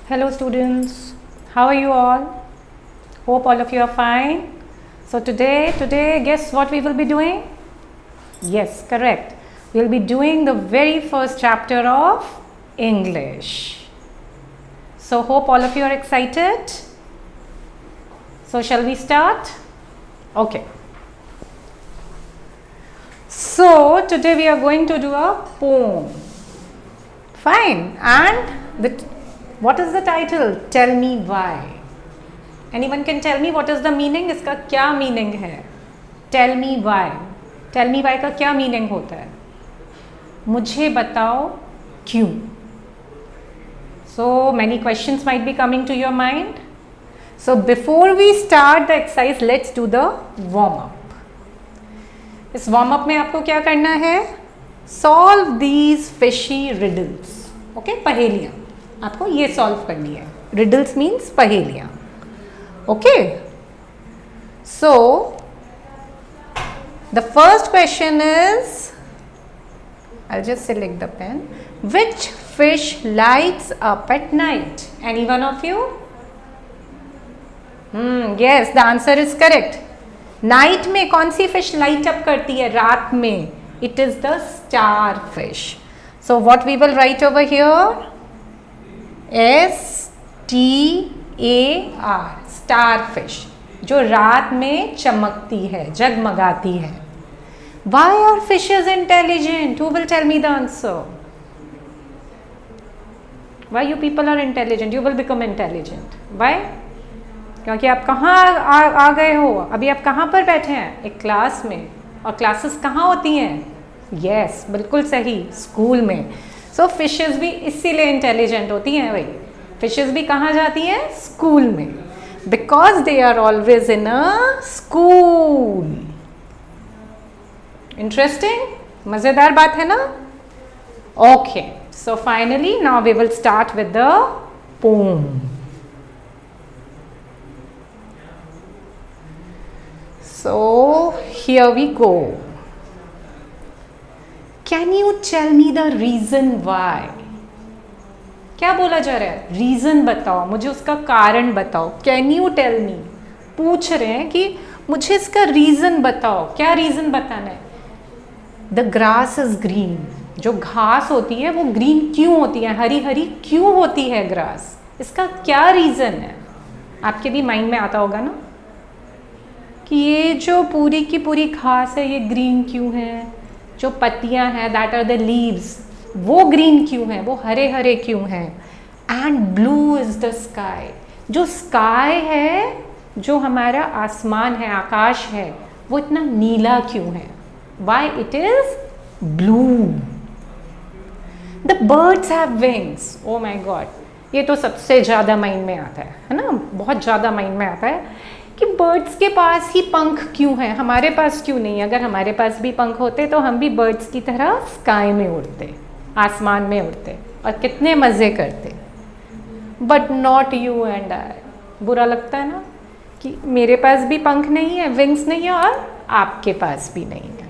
Hello students, how are you all? Hope all of you are fine. So today guess what we will be doing? Yes, correct. We will be doing the very first chapter of English. So hope all of you are excited. So shall we start? Okay. So today we are going to do a poem. Fine. And what is the title? Tell me why. Anyone can tell me what is the meaning? इसका क्या meaning है? Tell me why. Tell me why का क्या meaning होता है? मुझे बताओ क्यों. So many questions might be coming to your mind. So before we start the exercise, let's do the warm up. इस warm up में आपको क्या करना है? Solve these fishy riddles. Okay, पहेलियाँ. आपको ये सॉल्व करनी है. रिडल्स मीन्स पहेलियाँ. Okay, so the first question is, I just select the pen. Which fish lights up at night? Any one of you? Yes, the answer is correct. Night में कौन सी fish light up करती है? रात में. It is the star fish. So what we will write over here? STAR, star fish, जो रात में चमकती है, जगमगाती है. Why are fishes intelligent? Who will tell me the answer? Why you people are intelligent? You will become intelligent. Why? क्योंकि आप कहाँ आ गए हो? अभी आप कहाँ पर बैठे हैं? एक क्लास में. और क्लासेस कहाँ होती हैं? Yes, बिल्कुल सही, स्कूल में. सो फिशेस भी इसीलिए इंटेलिजेंट होती हैं भाई. फिशेस भी कहाँ जाती हैं? स्कूल में. Because they are always in a school. Interesting, मजेदार बात है ना? Okay, so finally now we will start with the poem. So here we go. Can you tell me the reason why? क्या बोला जा रहा है? रीजन बताओ, मुझे उसका कारण बताओ. कैन यू टेल मी, पूछ रहे हैं कि मुझे इसका रीजन बताओ. क्या रीजन बताना है? The grass is green. जो घास होती है वो ग्रीन क्यों होती है? हरी हरी क्यों होती है ग्रास? इसका क्या रीजन है? आपके भी माइंड में आता होगा ना कि ये जो पूरी की पूरी घास है ये ग्रीन क्यों है? जो पत्तियां हैं, दैट आर द लीव्स, वो ग्रीन क्यों हैं? वो हरे हरे क्यों हैं? And blue is the sky. जो स्काई है, जो हमारा आसमान है, आकाश है, वो इतना नीला क्यों है? Why it is blue. The birds have wings. Oh my God, ये तो सबसे ज़्यादा माइंड में आता है ना? बहुत ज़्यादा माइंड में आता है कि बर्ड्स के पास ही पंख क्यों हैं, हमारे पास क्यों नहीं? अगर हमारे पास भी पंख होते तो हम भी बर्ड्स की तरह स्काई में उड़ते, आसमान में उड़ते और कितने मज़े करते. But not you and I. बुरा लगता है ना कि मेरे पास भी पंख नहीं है, विंग्स नहीं है, और आपके पास भी नहीं है.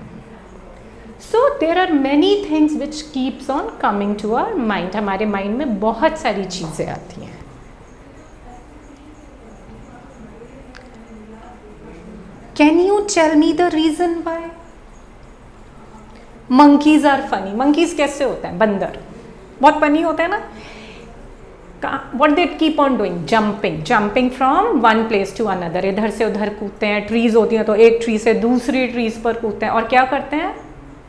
So there are many things which keeps on coming to our mind. हमारे माइंड में बहुत सारी चीज़ें आती हैं. Can you tell me the reason why? Monkeys are funny. Monkeys कैसे होता है? बंदर बहुत फनी होता है ना? What they keep on doing? Jumping from one place to another. इधर से उधर कूदते हैं. ट्रीज होती हैं तो एक ट्री से दूसरी ट्रीज पर कूदते हैं. और क्या करते हैं?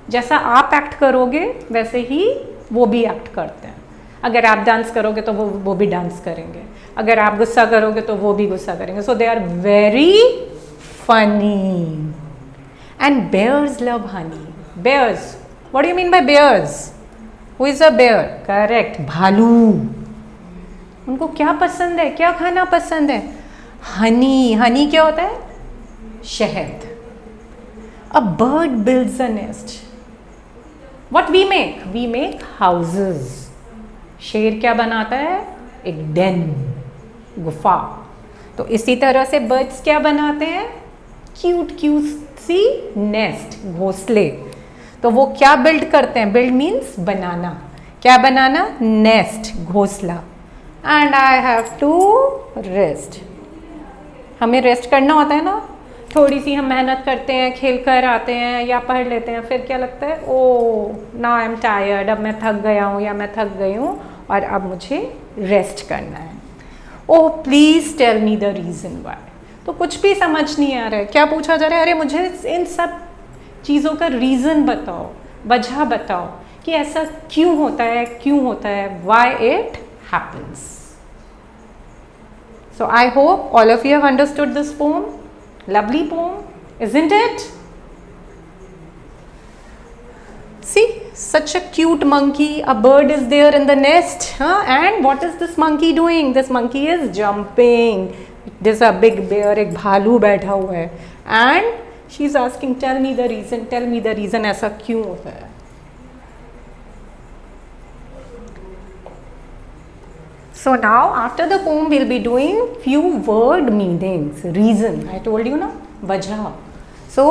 जैसा आप एक्ट करोगे वैसे ही वो भी एक्ट करते हैं. अगर आप डांस करोगे तो वो भी डांस करेंगे. अगर आप गुस्सा करोगे तो वो भी गुस्सा करेंगे. So they are very funny. And bears love honey. Bears, what do you mean by bears? Who is a bear? Correct, भालू. उनको क्या पसंद है? क्या खाना पसंद है? हनी. हनी क्या होता है? शहद. A bird builds a nest. What we make? We make houses. शेर क्या बनाता है? एक den, गुफा. तो इसी तरह से बर्ड्स क्या बनाते हैं? क्यूट सी नेस्ट, घोंसले. तो वो क्या बिल्ड करते हैं? बिल्ड मीन्स बनाना. क्या बनाना? नेस्ट, घोंसला. and I have to rest. हमें रेस्ट करना होता है ना, थोड़ी सी हम मेहनत करते हैं, खेल कर आते हैं या पढ़ लेते हैं, फिर क्या लगता है, ओ नाउ आई एम टायर्ड, अब मैं थक गया हूँ या मैं थक गई हूँ और अब मुझे रेस्ट करना है. Oh please tell me the reason why. तो कुछ भी समझ नहीं आ रहा है, क्या पूछा जा रहा है, अरे मुझे इन सब चीज़ों का रीज़न बताओ, वजह बताओ कि ऐसा क्यों होता है, क्यों होता है, why it happens. So I hope all of you have understood this pome. Lovely poem, isn't it? See, such a cute monkey. A bird is there in the nest, huh? And what is this monkey doing? This monkey is jumping. There's a big bear, एक भालू बैठा हुआ है. And she's asking, tell me the reason. Tell me the reason. ऐसा क्यों होता है? So now after the poem we'll be doing few word meanings. Reason, I told you na, wajah. So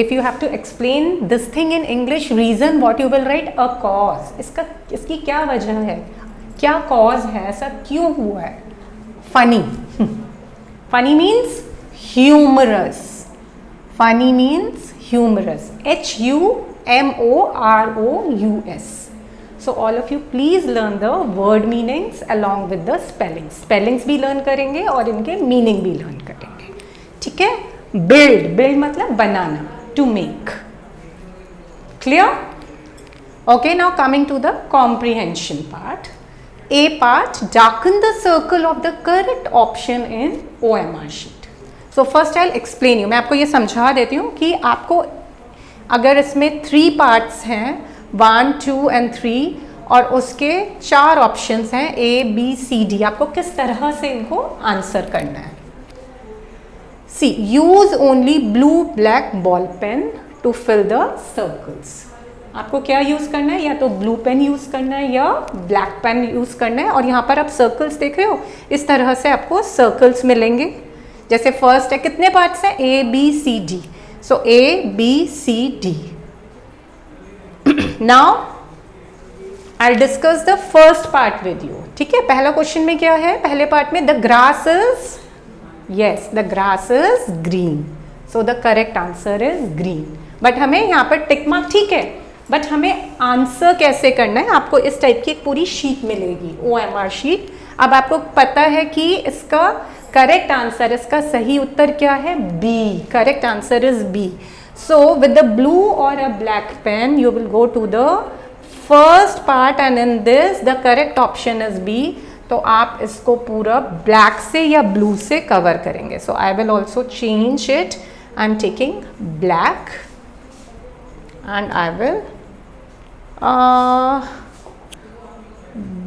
if you have to explain this thing in English, reason, what you will write, a cause. इसकी क्या वजह है, क्या cause है, ऐसा क्यों हुआ है. Funny. Funny means humorous. Funny means humorous. HUMOROUS. So all of you please learn the word meanings along with the spellings. Spellings भी learn करेंगे और इनके meaning भी learn करेंगे. ठीक है. Build, build मतलब बनाना, to make. Clear? Okay, now coming to the comprehension part. A part, darken the circle of the correct option in OMR sheet. So first I'll explain you. मैं आपको ये समझा देती हूँ कि आपको अगर इसमें 3 parts हैं, 1, 2 and 3 और उसके 4 ऑप्शंस हैं A, B, C, D, आपको किस तरह से इनको आंसर करना है. See use only blue black ball pen to fill the circles. आपको क्या यूज़ करना है, या तो ब्लू पेन यूज़ करना है या ब्लैक पेन यूज़ करना है. और यहाँ पर आप सर्कल्स देख रहे हो, इस तरह से आपको सर्कल्स मिलेंगे. जैसे फर्स्ट है, कितने पार्ट्स हैं, A, B, C, D. So A, B, C, D. Now I'll discuss the first part with you. ठीक है. पहला क्वेश्चन में क्या है, पहले पार्ट में the grass is, yes, the grass is green. So the correct answer is green. But हमें यहाँ पर टिक मार्क ठीक है, बट हमें आंसर कैसे करना है, आपको इस टाइप की एक पूरी शीट मिलेगी, OMR शीट. अब आपको पता है कि इसका करेक्ट आंसर, इसका सही उत्तर क्या है, B. Correct answer is B. So with the blue or a black pen you will go to the first part and in this the correct option is B. तो आप इसको पूरा black से या blue से cover करेंगे. So I will also change it. I'm taking black and I will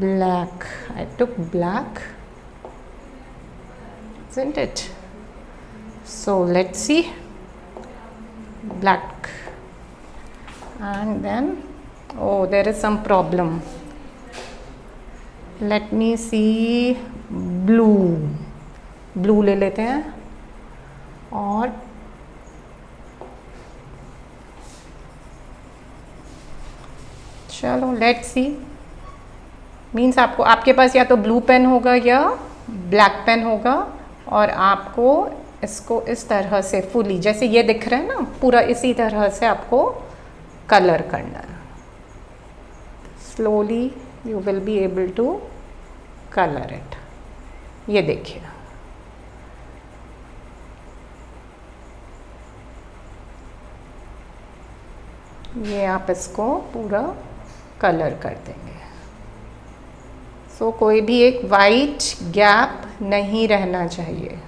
black. I took black, isn't it? So let's see. Black and then oh there is some problem. Let me see. blue ले लेते हैं और चलो let's see. Means आपको, आपके पास या तो blue pen होगा या ब्लैक पेन होगा और आपको इसको इस तरह से फुली, जैसे ये दिख रहा है ना, पूरा इसी तरह से आपको कलर करना है. Slowly you will be able to colour it. ये देखिए, ये आप इसको पूरा कलर कर देंगे. सो कोई भी एक वाइट गैप नहीं रहना चाहिए,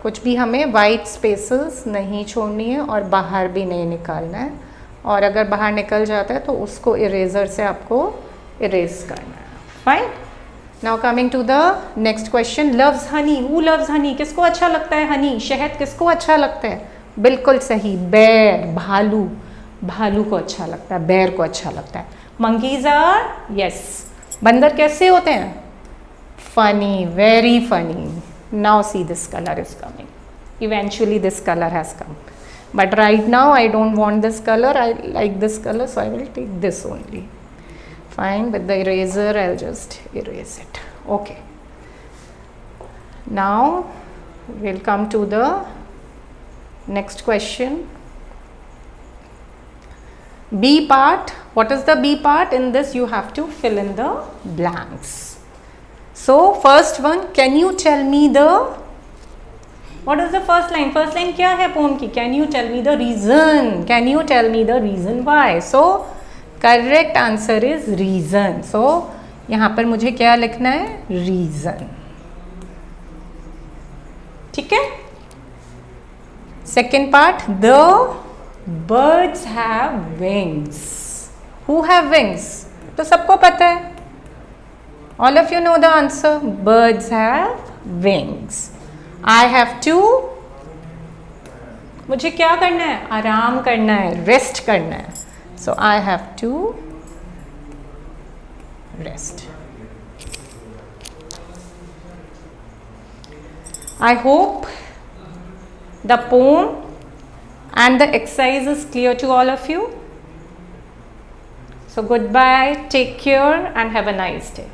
कुछ भी हमें वाइट स्पेसेस नहीं छोड़नी है और बाहर भी नहीं निकालना है. और अगर बाहर निकल जाता है तो उसको इरेजर से आपको इरेज करना है. Fine. Now coming to the next question. Loves honey. Who loves honey? किसको अच्छा लगता है हनी, शहद किसको अच्छा लगता है? बिल्कुल सही, बेर, भालू. भालू को अच्छा लगता है, बेर को अच्छा लगता है. Monkeys are, yes. बंदर कैसे होते हैं? Funny, very funny. Now see this color is coming. Eventually this color has come. But right now I don't want this color. I like this color, so I will take this only. Fine. With the eraser I'll just erase it. Okay. Now we'll come to the next question. B part. What is the B part? In this you have to fill in the blanks. So first one, can you tell me the, what is the first line? First line क्या है poem की? Can you tell me the reason? Can you tell me the reason why? So correct answer is reason. So यहाँ पर मुझे क्या लिखना है? Reason. ठीक है? Second part, the birds have wings. Who have wings? तो सबको पता है. All of you know the answer. Birds have wings. I have to, मुझे क्या करना है? आराम करना है, रेस्ट करना है. So I have to rest. I hope the poem and the exercise is clear to all of you. So goodbye, take care and have a nice day.